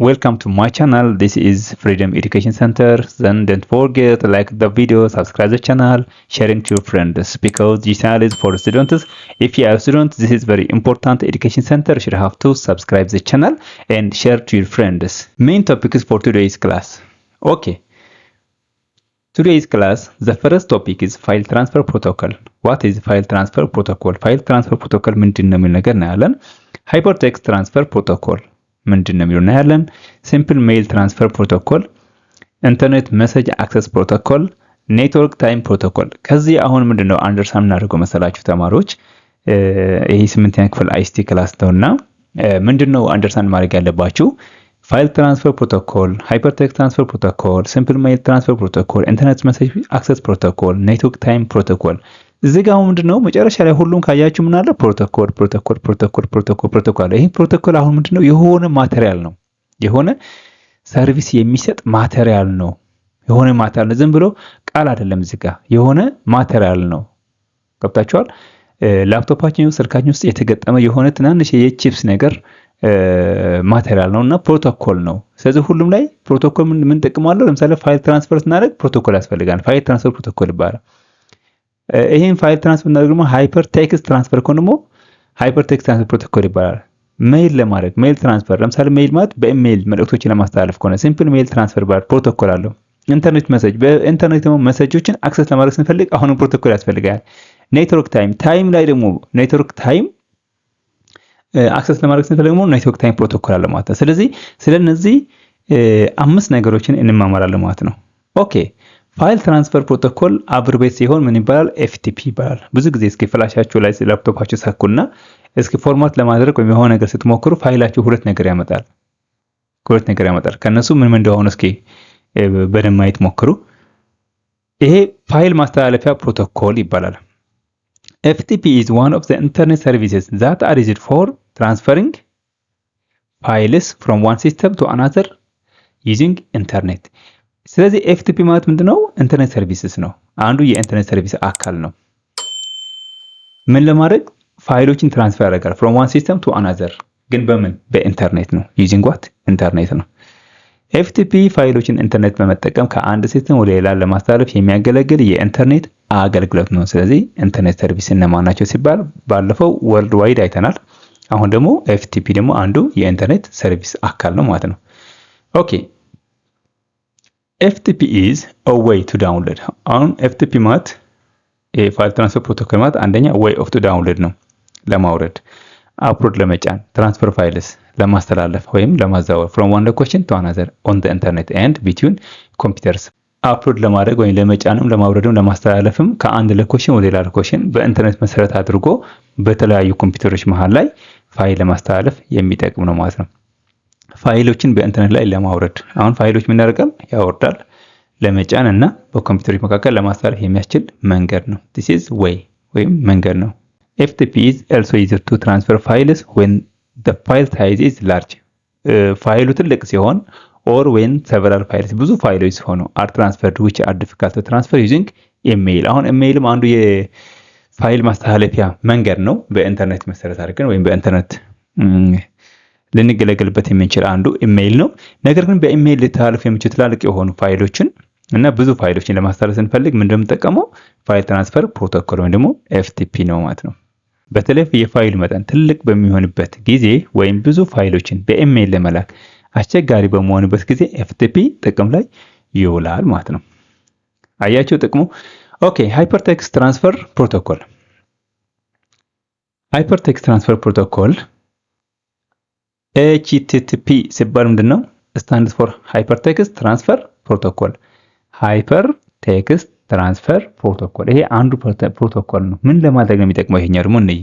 Welcome to my channel. This is Freedom Education Center. Then don't forget to like the video, subscribe the channel, sharing to your friends because this channel is for students. If you are a student, this is very important. Education Center you should have to subscribe the channel and share to your friends. Main topics for today's class. Okay. Today's class, the first topic is file transfer protocol. What is file transfer protocol? File transfer protocol ምንድነው የሚል ነገር እናያለን። Hypertext transfer protocol ምንድነው የሚለው እናያለን። Simple mail transfer protocol፣ Internet message access protocol፣ Network time protocol። ከዚህ አሁን ምንድነው አንደርስታንድ እናደርገው መሰላችሁ ተማሪዎች? ይሄ 8ኛ ክፍል አይሲቲ ክላስ ነውና ምንድነው አንደርስታንድ ማድረግ ያለባችሁ? ፋይል ትራንስፈር ፕሮቶኮል፣ ሃይፐርቴክስት ትራንስፈር ፕሮቶኮል፣ ሲምፕል ሜል ትራንስፈር ፕሮቶኮል፣ ኢንተርኔት ሜሴጅ አክሰስ ፕሮቶኮል፣ ኔትወርክ ታይም ፕሮቶኮል። እዚህ ጋር ምንድነው መጨረሻ ላይ ሁሉም ካያችሁ ምን አለ? ፕሮቶኮል ፕሮቶኮል ፕሮቶኮል ፕሮቶኮል ፕሮቶኮል። ይሄ ፕሮቶኮል አሁን ምንድነው? የሆነ ማቴሪያል ነው። የሆነ ሰርቪስ የሚሰጥ ማቴሪያል ነው። የሆነ ማቴሪያል ነው። ዝም ብሎ ቃል አይደለም። እዚህ ጋር የሆነ ማቴሪያል ነው። ገብታችኋል? ላፕቶፓችን ውስጥ ስልካችን ውስጥ የተገጠመ የሆነ ትናንሽ የቺፕስ ነገር ማቴሪያል ነውና ፕሮቶኮል ነው። ስለዚህ ሁሉም ላይ ፕሮቶኮል ምን ጥቅማለሁ? ለምሳሌ ፋይል ትራንስፈር ስናደርግ ፕሮቶኮል ያስፈልጋል። ፋይል ትራንስፈር ፕሮቶኮል ይባላል። ይሄን ፋይል ትራንስፈር እናደርግ ደግሞ ሃይፐር ቴክስት ትራንስፈር ከሆነ ደግሞ ሃይፐር ቴክስት ትራንስፈር ፕሮቶኮል ይባላል። ሜል ለማድረግ ሜል ትራንስፈር፣ ለምሳሌ ሜል ማለት በኢሜል መልእክቶችን ለማስተላለፍ ከሆነ ሲምፕል ሜል ትራንስፈር ይባላል። ፕሮቶኮል አለው። ኢንተርኔት ሜሴጅ፣ በኢንተርኔት ደግሞ ሜሴጆችን አክሰስ ለማድረግ ስንፈልግ አሁንም ፕሮቶኮል ያስፈልጋል። ኔትወርክ ታይም፣ ታይም ላይ ደግሞ ኔትወርክ ታይም አክሰስ ለማድረግ ስንፈልግ ደግሞ ኔትወርክ ታይም ፕሮቶኮል አለ ማለት ነው። ስለዚህ ስለነዚህ 5 ነገሮችን እንማማራለን ማለት ነው። ኦኬ ፋይል ትራንስፈር ፕሮቶኮል አብርቤት ሲሆን ምን ይባላል? ኤፍቲፒ ይባላል። ብዙ ጊዜ እስኪ ፍላሻችሁ ላይ ላፕቶፓችሁ ሰኩና እስኪ ፎርማት ለማድረግ ወይም የሆነ ነገር ስትሞክሩ ፋይላችሁ ሁለት ነገር ያመጣል። ከነሱ ምን እንደሆነ እስኪ በደንብ ማየት ሞክሩ። ይሄ ፋይል ማስተላለፊያ ፕሮቶኮል ይባላል። FTP is one of the internet services that are used for transferring files from one system to another using internet. ስለዚህ FTP ማለት ምንድነው? ኢንተርኔት ሰርቪስስ ነው። አንዱ የኢንተርኔት ሰርቪስ አካል ነው። ምን ለማድረግ ፋይሎችን ትራንስፈር ያደርጋል from one system to another። ግን በምን? በኢንተርኔት ነው። using what? ኢንተርኔት ነው። FTP ፋይሎችን ኢንተርኔት በመጠቀም ከአንድ ሲስተም ወደ ሌላ ለማስተላለፍ የሚያገለግል የኢንተርኔት አገልግሎት ነው። ስለዚህ ኢንተርኔት ሰርቪስ እነማን ናቸው ሲባል ባለፈው ወርልድ ዋይድ አይተናል። አሁን ደግሞ FTP ደግሞ አንዱ የኢንተርኔት ሰርቪስ አካል ነው ማለት ነው። ኦኬ FTP is a way to download። አሁን FTP ማለት የፋይል ትራንስፈር ፕሮቶኮል ማለት አንደኛ way of to download ነው፣ ለማውረድ፣ አፕሎድ ለመጫን፣ ትራንስፈር ፋይልስ ለማስተላለፍ ወይም ለማዛወር from one location to another on the internet and between computers። አፕሎድ ለማድረግ ወይም ለመጫንም ለማውረድም ለማስተላለፍም ከአንድ ሎኬሽን ወደ ሌላ ሎኬሽን በኢንተርኔት መሰረት አድርጎ በተለያዩ ኮምፒውተሮች መሃል ላይ ፋይል ለማስተላለፍ የሚጠቅም ነው ማለት ነው። ፋይሎችን በኢንተርኔት ላይ ለማውረድ አሁን ፋይሎች ምን ያደርጋል? ያወርዳል። ለመጫን እና በኮምፒውተሮች መካከል ለማስተላለፍ የሚያስችል መንገድ ነው። this is way ወይም መንገድ ነው። FTP is also used to transfer files when the file size is large። ፋይሉ ትልቅ ሲሆን or when several files ብዙ ፋይሎች ሲሆኑ are transferred which are difficult to transfer using email። አሁን ኢሜይልም አንዱ የፋይል ማስተላለፊያ መንገድ ነው። በኢንተርኔት መሰረት አድርገን ወይም በኢንተርኔት ልንገለገልበት የምንችል አንዱ ኢሜይል ነው። ነገር ግን በኢሜይል ሊተላለፉ የሚችሉ ትላልቅ የሆኑ ፋይሎችን እና ብዙ ፋይሎችን ለማስተላለፍ ስንፈልግ ምን እንደምንጠቀመው ፋይል ትራንስፈር ፕሮቶኮል ወይም ደግሞ FTP ነው ማለት ነው። በተለይ የፋይል መጠን ትልቅ በሚሆንበት ጊዜ ወይም ብዙ ፋይሎችን በኢሜይል ለመላክ አስቸጋሪ በመሆንበት ጊዜ FTP ጥቅም ላይ ይውላል ማለት ነው። አያችሁ ጥቅሙ። ኦኬ ሃይፐርቴክስት ትራንስፈር ፕሮቶኮል። ሃይፐርቴክስት ትራንስፈር ፕሮቶኮል HTTP ሲባል ምንድነው? ስታንድስ ፎር ሃይፐርቴክስት ትራንስፈር ፕሮቶኮል። ሃይፐርቴክስት ትራንስፈር ፕሮቶኮል ይሄ አንዱ ፕሮቶኮል ነው። ምን ለማድረግ ነው የሚጠቅመው? ይሄኛው ደግሞ እንይ።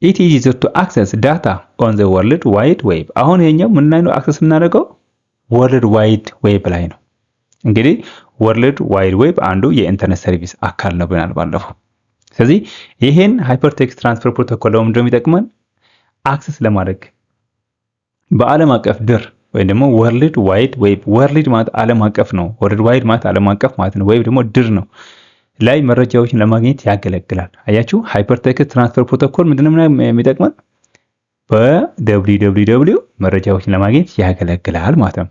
It is used to access data on the world wide web። አሁን ይሄኛው ምን ላይ ነው አክሰስ የምናደርገው? ወርልድ ዋይድ ዌብ ላይ ነው። እንግዲህ ወርልድ ዋይድ ዌብ አንዱ የኢንተርኔት ሰርቪስ አካል ነው ብናል ባለፈው። ስለዚህ ይሄን ሃይፐርቴክስት ትራንስፈር ፕሮቶኮል ነው እንደው የሚጠቅመን አክሰስ ለማድረግ በዓለም አቀፍ ድር ወይም ደግሞ ወርልድ ዋይድ ዌብ። ወርልድ ማለት ዓለም አቀፍ ነው። ወርልድ ዋይድ ማለት ዓለም አቀፍ ማለት ነው። ዌብ ደግሞ ድር ነው ላይ መረጃዎችን ለማግኘት ያገለግላል። አያችሁ ሃይፐርቴክስት ትራንስፈር ፕሮቶኮል ምንድነው የሚጠቅመን? በwww መረጃዎችን ለማግኘት ያገለግላል ማለት ነው።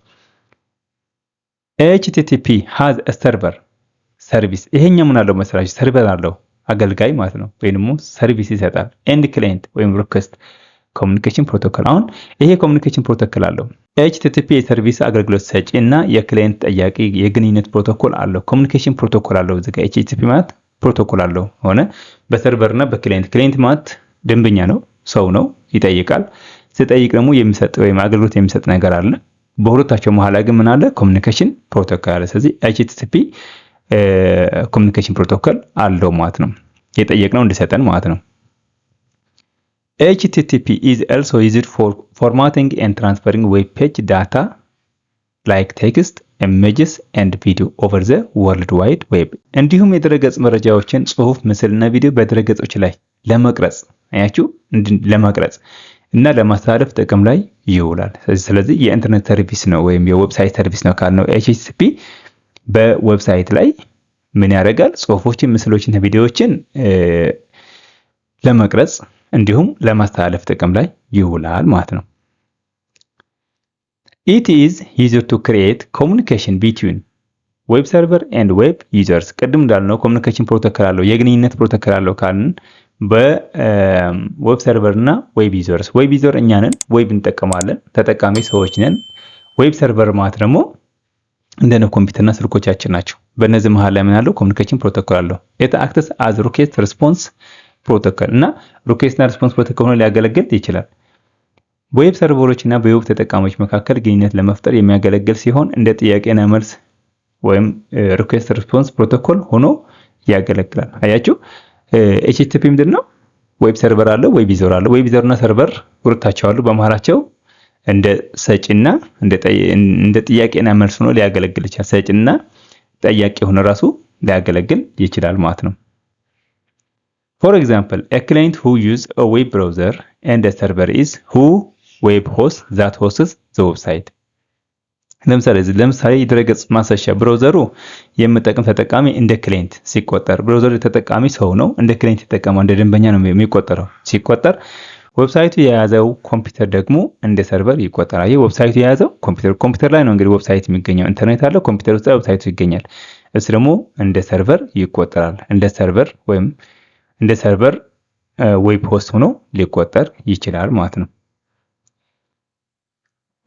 HTTP has a server service ይሄኛው ምን አለው መሰላችሁ? ሰርቨር አለው አገልጋይ ማለት ነው፣ ወይም ደግሞ ሰርቪስ ይሰጣል። ኤንድ ክላይንት ወይም ሪኩዌስት ኮሚኒኬሽን ፕሮቶኮል። አሁን ይሄ ኮሚኒኬሽን ፕሮቶኮል አለው። HTTP የሰርቪስ አገልግሎት ሰጪ እና የክላይንት ጠያቂ የግንኙነት ፕሮቶኮል አለው። ኮሚኒኬሽን ፕሮቶኮል አለው። እዚህ ጋር HTTP ማለት ፕሮቶኮል አለው ሆነ በሰርቨር እና በክላይንት። ክላይንት ማለት ደንበኛ ነው፣ ሰው ነው፣ ይጠይቃል። ሲጠይቅ ደግሞ የሚሰጥ ወይም አገልግሎት የሚሰጥ ነገር አለ። በሁለታቸው መሃል ግን ምን አለ? ኮሚኒኬሽን ፕሮቶኮል አለ። ስለዚህ HTTP ኮሚኒኬሽን ፕሮቶኮል አለው ማለት ነው፣ የጠየቅነው እንዲሰጠን ማለት ነው። HTTP is also used for formatting and transferring web page data like text, images and video over the world wide web። እንዲሁም የድረገጽ መረጃዎችን ጽሁፍ፣ ምስልና ቪዲዮ በድረገጾች ላይ ለመቅረጽ አያችሁ፣ ለመቅረጽ እና ለማስተላለፍ ጥቅም ላይ ይውላል። ስለዚህ የኢንተርኔት ሰርቪስ ነው ወይም የዌብሳይት ሰርቪስ ነው ካልነው HTTP በዌብሳይት ላይ ምን ያደርጋል? ጽሁፎችን፣ ምስሎችን፣ ቪዲዮዎችን ለመቅረጽ እንዲሁም ለማስተላለፍ ጥቅም ላይ ይውላል ማለት ነው። It is easier to create communication between web server and web users። ቅድም እንዳልነው ኮሚኒኬሽን ፕሮቶኮል አለው፣ የግንኙነት ፕሮቶኮል አለው ካልን በዌብ ሰርቨር እና ዌብ ዩዘርስ። ዌብ ዩዘር እኛ ነን፣ ዌብ እንጠቀማለን፣ ተጠቃሚ ሰዎች ነን። ዌብ ሰርቨር ማለት ደግሞ እንደነ ኮምፒውተርና ስልኮቻችን ናቸው። በእነዚህ መሃል ላይ ምን አለው? ኮሚኒኬሽን ፕሮቶኮል አለው። it acts as request response ፕሮቶኮል እና ሪኩዌስት እና ሪስፖንስ ፕሮቶኮል ሆኖ ሊያገለግል ይችላል። በዌብ ሰርቨሮች እና በዌብ ተጠቃሚዎች መካከል ግንኙነት ለመፍጠር የሚያገለግል ሲሆን እንደ ጥያቄና መልስ ወይም ሪኩዌስት ሪስፖንስ ፕሮቶኮል ሆኖ ያገለግላል። አያችሁ HTTP ምንድነው? ዌብ ሰርቨር አለው፣ ዌብ ዩዘር አለው። ዌብ ዩዘር እና ሰርቨር ሁለታቸው አሉ። በመሃላቸው እንደ ሰጪና እንደ ጥያቄና መልስ ሆኖ ሊያገለግል ይችላል። ሰጪና ጠያቂ ሆኖ ራሱ ሊያገለግል ይችላል ማለት ነው። For example, a client who uses a web browser and a server is who web host that hosts the website። ለምሳሌ የድረገጽ ማሰሻ ብራውዘሩ የምጠቀም ተጠቃሚ እንደ ክላይንት ሲቆጠር፣ ብራውዘሩ ተጠቃሚ ሰው ነው፣ እንደ ክላይንት ተጠቃሚ እንደ ደንበኛ ነው የሚቆጠረው። ሲቆጠር ዌብሳይቱ የያዘው ኮምፒውተር ደግሞ እንደ ሰርቨር ይቆጠራል። ይሄ ዌብሳይቱ የያዘው ኮምፒውተር ላይ ነው እንግዲህ ዌብሳይት የሚገኘው። ኢንተርኔት አለ፣ ኮምፒውተር ውስጥ ዌብሳይቱ ይገኛል። እሱ ደግሞ እንደ ሰርቨር ይቆጠራል። እንደ ሰርቨር ወይም እንደ ሰርቨር ዌብ ሆስት ሆኖ ሊቆጠር ይችላል ማለት ነው።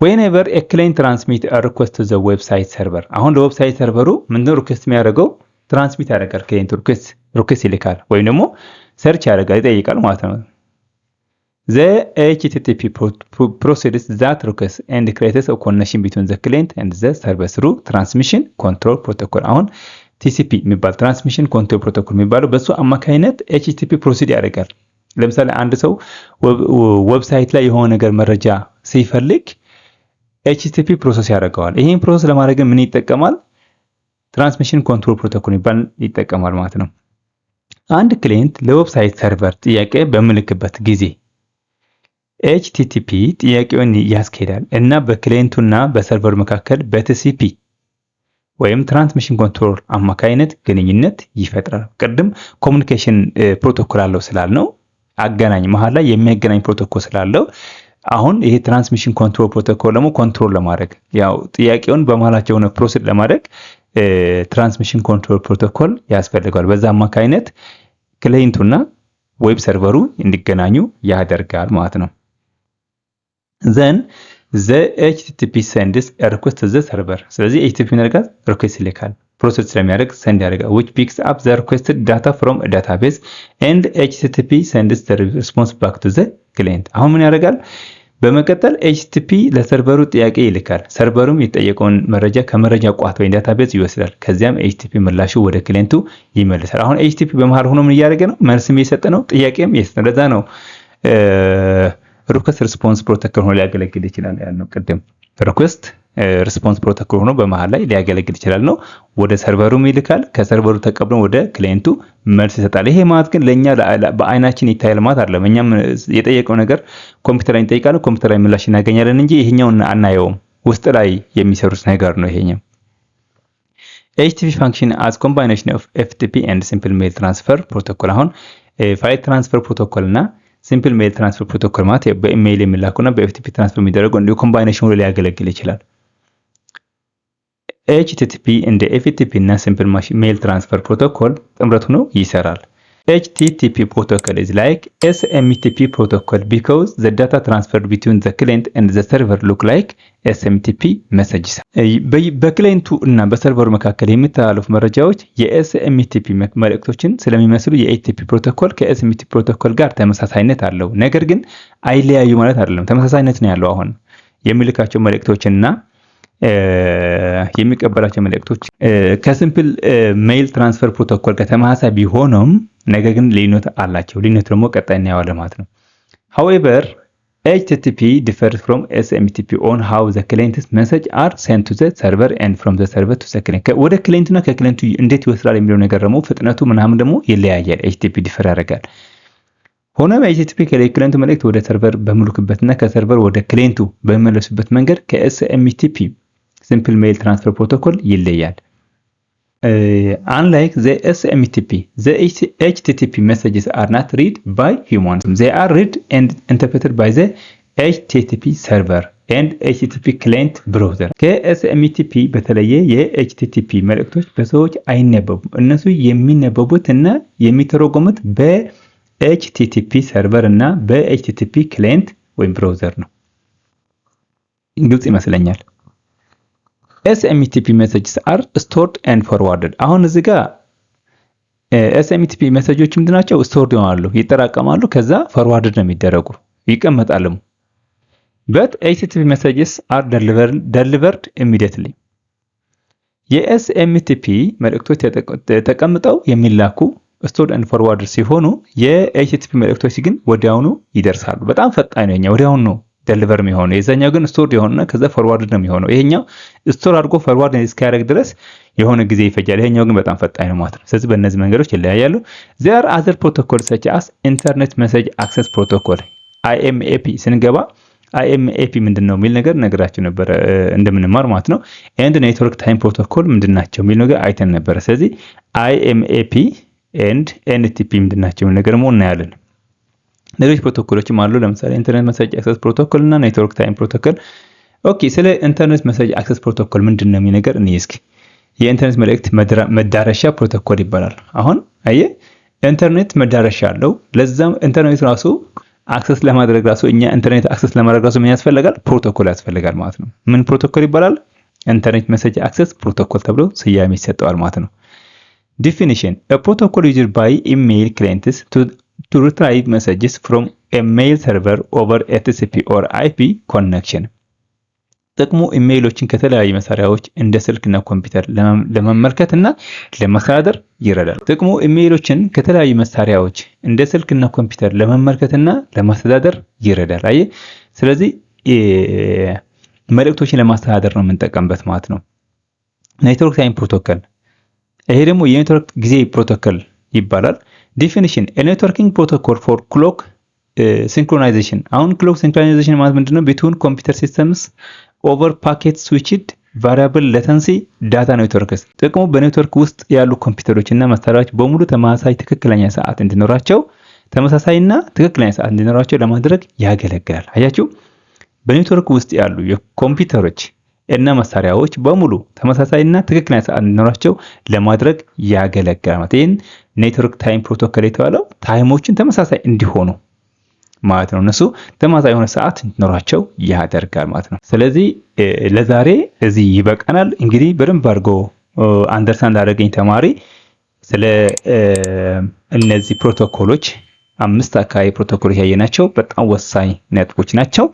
whenever a client transmit a request to the website server። አሁን ለዌብሳይት ሰርቨሩ ምንድነው ሪኩዌስት የሚያደርገው? ትራንስሚት ያደርጋል። ክላይንት ሪኩዌስት ይልካል ወይም ደግሞ ሰርች ያደርጋል፣ ይጠይቃል ማለት ነው። the HTTP processes that request and creates a connection between the client and the server through transmission control protocol። አሁን TCP የሚባል ትራንስሚሽን ኮንትሮል ፕሮቶኮል የሚባለው በሱ አማካይነት HTTP ፕሮሲድ ያደርጋል። ለምሳሌ አንድ ሰው ዌብሳይት ላይ የሆነ ነገር መረጃ ሲፈልግ HTTP ፕሮሰስ ያደርገዋል። ይሄን ፕሮሰስ ለማድረግ ምን ይጠቀማል? ትራንስሚሽን ኮንትሮል ፕሮቶኮል ይጠቀማል ማለት ነው። አንድ ክላይንት ለዌብሳይት ሰርቨር ጥያቄ በሚልክበት ጊዜ HTTP ጥያቄውን ያስኬዳል እና በክላይንቱና በሰርቨር መካከል በTCP ወይም ትራንስሚሽን ኮንትሮል አማካይነት ግንኙነት ይፈጥራል። ቅድም ኮሚኒኬሽን ፕሮቶኮል አለው ስላልነው አገናኝ መሃል ላይ የሚያገናኝ ፕሮቶኮል ስላለው አሁን ይሄ ትራንስሚሽን ኮንትሮል ፕሮቶኮል ደግሞ ኮንትሮል ለማድረግ ያው ጥያቄውን በመሃላቸው ነው ፕሮሰስ ለማድረግ ትራንስሚሽን ኮንትሮል ፕሮቶኮል ያስፈልጋል። በዛ አማካይነት ክላይንቱና ዌብ ሰርቨሩ እንዲገናኙ ያደርጋል ማለት ነው። then the HTTP sends a request to the server። ስለዚህ HTTP ያደርጋል፣ ሪኩዌስት ይልካል፣ ፕሮሰስ ስለሚያደርግ ሰንድ ያደርጋል which picks up the requested data from a database and HTTP sends the response back to the client። አሁን ምን ያደርጋል? በመቀጠል HTTP ለሰርቨሩ ጥያቄ ይልካል። ሰርቨሩም የጠየቀውን መረጃ ከመረጃ ቋት ወይ ዳታቤዝ ይወስዳል። ከዚያም HTTP ምላሹ ወደ ክላይንቱ ይመልሳል። አሁን HTTP በመሃል ሆኖ ምን እያደረገ ነው? መልስም እየሰጠ ነው፣ ጥያቄም እየሰጠ ነው። ለዛ ነው ሪኩዌስት ሪስፖንስ ፕሮቶኮል ሆኖ ሊያገለግል ይችላል ያልነው ቅድም። ሪኩዌስት ሪስፖንስ ፕሮቶኮል ሆኖ በመሃል ላይ ሊያገለግል ይችላል ነው። ወደ ሰርቨሩም ይልካል፣ ከሰርቨሩ ተቀብሎ ወደ ክላይንቱ መልስ ይሰጣል። ይሄ ማለት ግን ለኛ በአይናችን ይታያል ማለት አይደለም። እኛም የጠየቀው ነገር ኮምፒውተር ላይ እንጠይቃለን፣ ኮምፒውተር ላይ ምላሽ እናገኛለን እንጂ ይሄኛውን አናየውም። ውስጥ ላይ የሚሰሩት ነገር ነው ይሄኛው። HTTP function as combination of FTP and simple mail transfer protocol። አሁን ፋይል ትራንስፈር ፕሮቶኮል እና ሲምፕል ሜል ትራንስፈር ፕሮቶኮል ማለት በኢሜይል የሚላኩና በኤፍቲፒ ትራንስፈር የሚደረጉ እንዲሁ ኮምባይኔሽኑ ሊያገለግል ይችላል። ኤችቲቲፒ እንደ ኤፍቲፒ እና ሲምፕል ሜል ትራንስፈር ፕሮቶኮል ጥምረት ሆኖ ይሰራል። HTTP protocol is like SMTP protocol because the data transferred between the client and the server look like SMTP messages. በክላይንቱ እና በሰርቨሩ መካከል የሚተላለፉ መረጃዎች የኤስኤምቲፒ መልእክቶችን ስለሚመስሉ የኤችቲቲፒ ፕሮቶኮል ከኤስኤምቲፒ ፕሮቶኮል ጋር ተመሳሳይነት አለው። ነገር ግን አይለያዩ ማለት አይደለም። ተመሳሳይነት ነው ያለው። አሁን የሚልካቸው መልእክቶችና የሚቀበላቸው መልእክቶች ከሲምፕል ሜል ትራንስፈር ፕሮቶኮል ጋር ተመሳሳይ ቢሆኑም ነገር ግን ልዩነት አላቸው። ልዩነት ደግሞ ቀጣይ እናየዋለን ማለት ነው። However, HTTP differs from SMTP on how the client's message are sent to the server and from the server to the client. ወደ ክላይንቱና ከክላይንቱ እንዴት ይወስዳል የሚለው ነገር ደግሞ ፍጥነቱ ምናምን ደግሞ ይለያያል። HTTP ዲፈር ያደርጋል። ሆኖም HTTP ከክላይንቱ መልእክት ወደ ሰርቨር በሚልኩበትና ከሰርቨር ወደ ክላይንቱ በሚመለሱበት መንገድ ከSMTP ሲምፕል ሜል ትራንስፈር ፕሮቶኮል ይለያል። Unlike the SMTP, the HTTP messages are not read by humans. They are read and interpreted by the HTTP server and HTTP client browser. ከSMTP በተለየ የHTTP መልእክቶች በሰዎች አይነበቡም። እነሱ የሚነበቡት እና የሚተረጎሙት በHTTP server እና በHTTP client ወይም browser ነው። ግልጽ ይመስለኛል። SMTP messages are stored and forwarded. አሁን እዚህ ጋር SMTP ሜሴጆች ምንድናቸው? ስቶርድ ይሆናሉ፣ ይጠራቀማሉ፣ ከዛ forwarded ነው የሚደረጉ፣ ይቀመጣሉ። But HTTP messages are delivered immediately. የSMTP መልእክቶች ተቀምጠው የሚላኩ stored and forwarded ሲሆኑ የHTTP መልእክቶች ግን ወዲያውኑ ይደርሳሉ። በጣም ፈጣን ነው። የኛው ወዲያውኑ ነው ደሊቨር የሚሆነው። የዛኛው ግን ስቶርድ የሆነና ከዛ ፎርዋርድ ነው የሚሆነው። ይሄኛው ስቶር አድርጎ ፎርዋርድ እስኪያደርግ ድረስ የሆነ ጊዜ ይፈጃል። ይሄኛው ግን በጣም ፈጣን ነው ማለት ነው። ስለዚህ በእነዚህ መንገዶች ይለያያሉ። there are other protocols such as internet message access protocol IMAP ስንገባ IMAP ምንድነው የሚል ነገር ነግራችሁ ነበር እንደምንማር ማለት ነው። and network time protocol ምንድናቸው የሚል ነገር አይተን ነበር። ስለዚህ IMAP and NTP ምንድናቸው የሚል ነገር ደግሞ እናያለን። ሌሎች ፕሮቶኮሎችም አሉ። ለምሳሌ ኢንተርኔት ሜሴጅ አክሰስ ፕሮቶኮል እና ኔትወርክ ታይም ፕሮቶኮል። ኦኬ፣ ስለ ኢንተርኔት ሜሴጅ አክሰስ ፕሮቶኮል ምንድነው የሚል ነገር እንይስክ። የኢንተርኔት መልእክት መዳረሻ ፕሮቶኮል ይባላል። አሁን አየ ኢንተርኔት መዳረሻ አለው። ለዛም ኢንተርኔት ራሱ አክሰስ ለማድረግ ራሱ እኛ ኢንተርኔት አክሰስ ለማድረግ ራሱ ምን ያስፈልጋል? ፕሮቶኮል ያስፈልጋል ማለት ነው። ምን ፕሮቶኮል ይባላል? ኢንተርኔት ሜሴጅ አክሰስ ፕሮቶኮል ተብሎ ስያሜ ይሰጠዋል ማለት ነው። ዲፊኒሽን a protocol used by email clients to retrieve messages from a mail server over HTTP or IP connection. ጥቅሙ ኢሜይሎችን ከተለያዩ መሳሪያዎች እንደ ስልክና ኮምፒውተር ለመመልከትና ለማስተዳደር ይረዳል። ጥቅሙ ኢሜይሎችን ከተለያዩ መሳሪያዎች እንደ ስልክና ኮምፒውተር ለመመልከትና ለማስተዳደር ይረዳል። አይ ስለዚህ መልእክቶችን ለማስተዳደር ነው የምንጠቀምበት ማለት ነው። ኔትወርክ ታይም ፕሮቶኮል፣ ይሄ ደግሞ የኔትወርክ ጊዜ ፕሮቶኮል ይባላል። ዲፊኒሽን a networking protocol for clock synchronization. አሁን clock synchronization ማለት ምንድነው? between computer systems over packet switched variable latency data networks. ጥቅሙ በኔትወርክ ውስጥ ያሉ ኮምፒውተሮችና መሳሪያዎች በሙሉ ተመሳሳይ ትክክለኛ ሰዓት እንዲኖራቸው ተመሳሳይና ትክክለኛ ሰዓት እንዲኖራቸው ለማድረግ ያገለግላል። አያችሁ፣ በኔትወርክ ውስጥ ያሉ የኮምፒውተሮች እና መሳሪያዎች በሙሉ ተመሳሳይና ትክክለኛ ሰዓት እንዲኖራቸው ለማድረግ ያገለግላል ማለት ይሄን ኔትወርክ ታይም ፕሮቶኮል የተባለው ታይሞችን ተመሳሳይ እንዲሆኑ ማለት ነው። እነሱ ተመሳሳይ የሆነ ሰዓት እንዲኖራቸው ያደርጋል ማለት ነው። ስለዚህ ለዛሬ እዚህ ይበቃናል። እንግዲህ በደንብ አድርጎ አንደርስታንድ አደረገኝ ተማሪ ስለ እነዚህ ፕሮቶኮሎች 5 አካባቢ ፕሮቶኮሎች ያየናቸው በጣም ወሳኝ ነጥቦች ናቸው።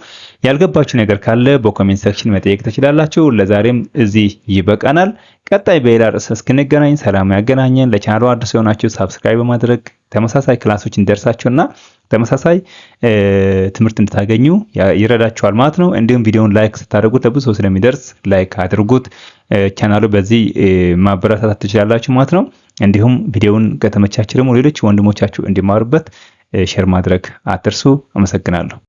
ያልገባችሁ ነገር ካለ በኮሜንት ሴክሽን መጠየቅ ትችላላችሁ። ለዛሬም እዚህ ይበቃናል። ቀጣይ በሌላ ርዕስ እስክንገናኝ ሰላም ያገናኘን። ለቻናሉ አዲስ የሆናችሁ ሳብስክራይብ በማድረግ ተመሳሳይ ክላሶች እንዲደርሳችሁና ተመሳሳይ ትምህርት እንድታገኙ ይረዳችኋል ማለት ነው። እንዲሁም ቪዲዮውን ላይክ ስታደርጉት ለብዙ ሰው ስለሚደርስ ላይክ አድርጉት። ቻናሉ በዚህ ማበረታታት ትችላላችሁ ማለት ነው። እንዲሁም ቪዲዮውን ከተመቻችሁ ደግሞ ሌሎች ወንድሞቻችሁ እንዲማሩበት ሼር ማድረግ አትርሱ። አመሰግናለሁ።